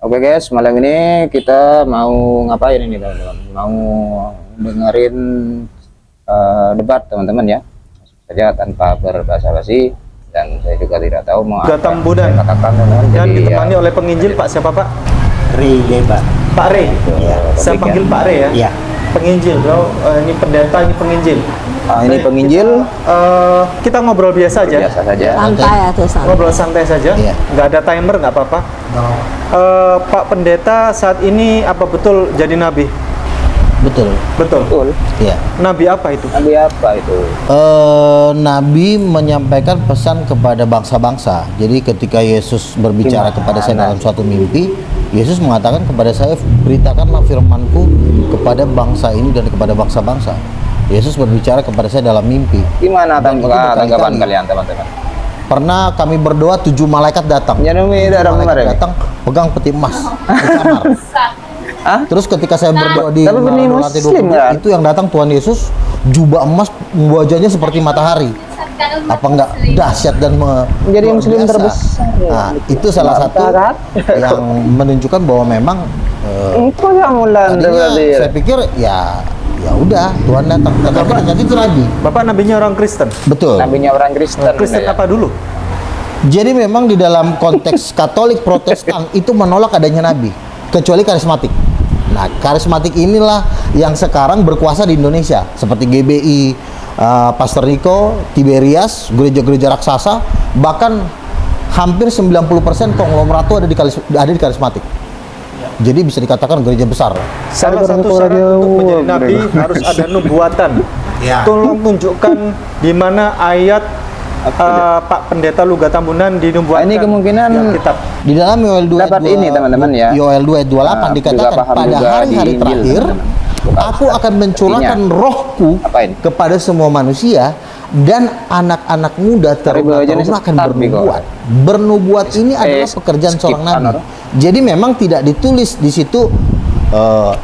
Oke guys, malam ini kita mau ngapain ini teman-teman? Mau dengerin debat teman-teman ya. Saja tanpa berbasa-basi, dan saya juga tidak tahu mau Gatam Budan katakan teman-teman. dan Jadi, ditemani ya, oleh penginjil Pak siapa Pak? Ri, Pak. Pak Re. Iya. Saya panggil Pak Re ya. Iya. Penginjil. Ini pendeta, ini penginjil. ini Baik, penginjil. Kita ngobrol biasa aja. Biasa saja. Santai atau santai. Ngobrol santai saja. Iya. Nggak ada timer, nggak apa-apa. Pak Pendeta saat ini apa betul jadi nabi? Betul. Betul. Betul. Iya. Nabi apa itu? Nabi apa itu? Nabi menyampaikan pesan kepada bangsa-bangsa. Jadi ketika Yesus berbicara kepada saya dalam suatu mimpi, Yesus mengatakan kepada saya, beritakanlah firmanku kepada bangsa ini dan kepada bangsa-bangsa. Yesus berbicara kepada saya dalam mimpi. Gimana Dan itu tanggapan berkali-kali. kalian teman-teman? Pernah kami berdoa 7 malaikat datang. Ya, Numi, ada orang Malaikat kemarin. datang pegang peti emas di kamar. Hah? Terus ketika saya berdoa di Tapi benih lantai Muslim, 20, kan? itu yang datang Tuhan Yesus, jubah emas, wajahnya seperti matahari. Apa enggak dahsyat dan Jadi luar Muslim biasa. terbesar. Nah, itu salah satu Mantap, kan? yang menunjukkan bahwa memang Itu yang mulan tadinya berarti. saya pikir ya udah Tuhan datang, tetapi ternyata itu nabi. Bapak nabinya orang Kristen. Betul. Nabinya orang Kristen. Kristen ya. apa dulu? Jadi memang di dalam konteks Katolik Protestan itu menolak adanya nabi, kecuali karismatik. Nah, karismatik inilah yang sekarang berkuasa di Indonesia, seperti GBI, Pastor Niko, Tiberias, gereja-gereja raksasa, bahkan hampir 90% konglomerat itu ada di karismatik. Jadi bisa dikatakan gereja besar. Salah satu syarat untuk menjadi nabi harus ada nubuatan. Ya. Tolong tunjukkan di mana ayat Pak Pendeta Luga Tambunan dinubuatkan. Ini kemungkinan di Alkitab. Di dalam Yoel 2 dapat ini teman-teman ya. Yoel 2 ayat 28 Nah, dikatakan juga paham pada juga hari-hari di Injil, terakhir teman-teman. aku akan mencurahkan rohku Apa ini? kepada semua manusia dan anak-anak muda Bawa jenis teruna akan start, bernubuat. Bernubuat ini adalah pekerjaan skip, seorang nabi. Anor. Jadi memang tidak ditulis di situ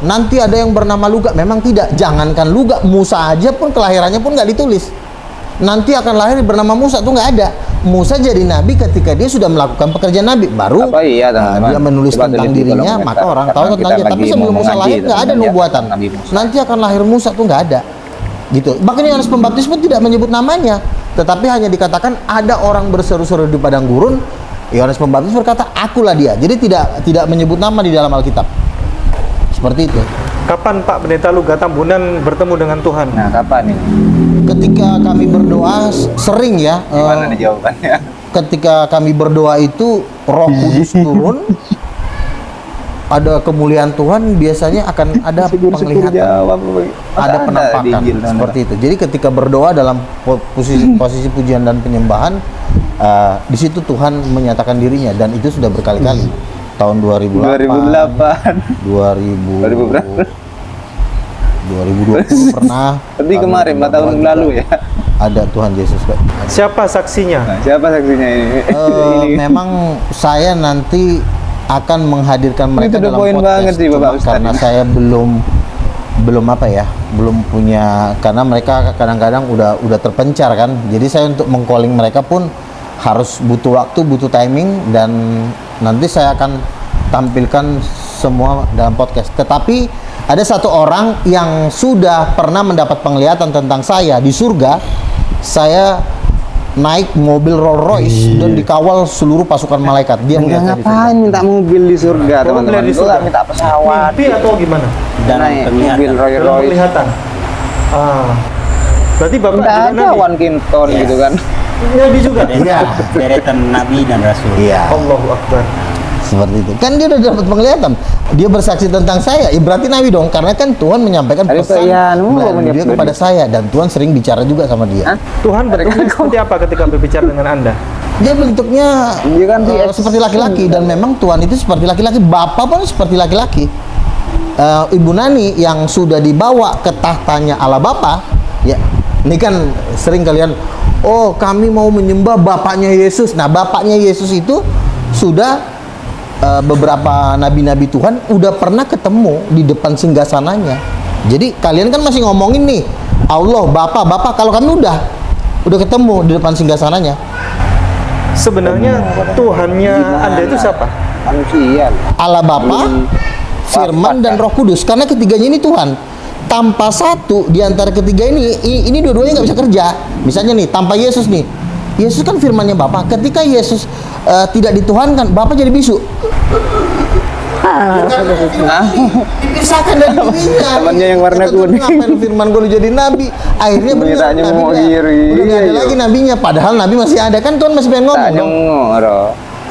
nanti ada yang bernama Luga. Memang tidak. Jangankan Luga, Musa aja pun kelahirannya pun nggak ditulis. Nanti akan lahir bernama Musa tuh nggak ada. Musa jadi nabi ketika dia sudah melakukan pekerjaan nabi, baru Apa iya, teman-teman? dia menulis Coba tentang tulis di kolom dirinya, komentar. maka orang tahu Karena tentang kita dia. Tapi lagi sebelum mau Musa ngaji, lahir nggak ada teman-teman, ya, nubuatan. Nabi Musa. Nanti akan lahir Musa tuh nggak ada, gitu. Bahkan Yohanes Pembaptis pun tidak menyebut namanya, tetapi hanya dikatakan ada orang berseru-seru di padang gurun. Yohanes Pembaptis berkata, akulah dia. Jadi tidak menyebut nama di dalam Alkitab. Seperti itu. Kapan Pak Pendeta Luga Tambunan bertemu dengan Tuhan? Nah, kapan ini? Ketika kami berdoa sering ya. Gimana nih jawabannya? Ketika kami berdoa itu Roh Kudus turun, ada kemuliaan Tuhan, biasanya akan ada penglihatan, ada penampakan seperti itu. Jadi ketika berdoa dalam posisi pujian dan penyembahan, di situ Tuhan menyatakan dirinya, dan itu sudah berkali-kali. Tahun 2008, 2020 pernah. Tapi kemarin 4 tahun lalu ya. Ada Tuhan Yesus. Siapa saksinya? Nah, siapa saksinya ini? Memang saya nanti akan menghadirkan mereka Itu the dalam point podcast, banget sih, Bapak cuma Ustadz. karena saya belum apa ya, belum punya, karena mereka kadang-kadang udah terpencar kan. Jadi saya untuk meng-calling mereka pun harus butuh waktu, butuh timing, dan nanti saya akan tampilkan semua dalam podcast. Tetapi ada satu orang yang sudah pernah mendapat penglihatan tentang saya di surga. Saya naik mobil Rolls Royce dan dikawal seluruh pasukan malaikat. Dia Enggak, melihat saya di surga. ngapain minta mobil di surga, Oh, teman-teman? melihat di Itu surga. nggak minta pesawat. Mimpi atau gimana? Dalam Naik penglihatan. mobil Rolls Dalam Royce. penglihatan. Berarti Bapak Enggak juga ada nabi. One Kinton gitu kan. Nabi juga? Iya. Deretan nabi dan rasul. Iya. Allahu Akbar. Seperti itu. Kan dia udah dapat penglihatan. Dia bersaksi tentang saya. Berarti nabi dong, karena kan Tuhan menyampaikan Ada pesan Ian, melalui dia menjawab kepada saya, dan Tuhan sering bicara juga sama dia. Hah? Tuhan bentuknya seperti apa ketika berbicara dengan Anda? Dia bentuknya Dia kan di action. seperti laki-laki, dan memang Tuhan itu seperti laki-laki. Bapak pun seperti laki-laki. Ibu Nani yang sudah dibawa ke tahtanya Allah Bapa, ya, ini kan sering kalian, oh kami mau menyembah bapaknya Yesus. Nah, bapaknya Yesus itu sudah beberapa nabi-nabi Tuhan udah pernah ketemu di depan singgasananya. Jadi kalian kan masih ngomongin nih Allah, Bapak. Kalau kami udah ketemu di depan singgasananya. Sebenarnya Tuhannya Anda itu siapa? manusia. Allah Bapa, Belum Firman dan wafat, Roh Kudus. Karena ketiganya ini Tuhan. Tanpa satu di antara ketiga ini dua-duanya nggak bisa kerja. Misalnya nih, tanpa Yesus nih. Yesus kan firmannya Bapa. Ketika Yesus tidak dituhankan, Bapa jadi bisu. Dipisahkan dari dirinya. Temannya yang warna Kata Tuhan, kuning. ngapain firman gue lu jadi nabi? Akhirnya benar, Miranya nabi mau udah iri. nggak ada Iya, lagi nabinya. Padahal nabi masih ada, kan Tuhan masih pengen ngomong Tak dong. nyongoro.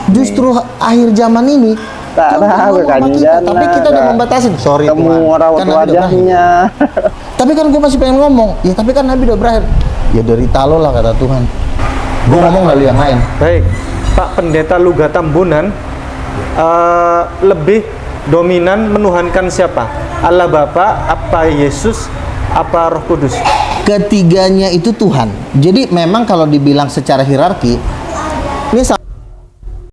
Justru akhir zaman ini Tak Tuhan tahu ngomong sama kita, kanjana, tapi kita udah tak membatasin. Sorry Temu Tuhan, raut kan nabi udah berakhir. wajahnya. Tapi kan gue masih pengen ngomong. Ya tapi kan nabi udah berakhir. Ya derita lo lah kata Tuhan. Gue ngomong lalu yang lain. Baik, Pak Pendeta Luga Tambunan, lebih dominan menuhankan siapa? Allah Bapa, apa Yesus, apa Roh Kudus? Ketiganya itu Tuhan. Jadi memang kalau dibilang secara hierarki, ini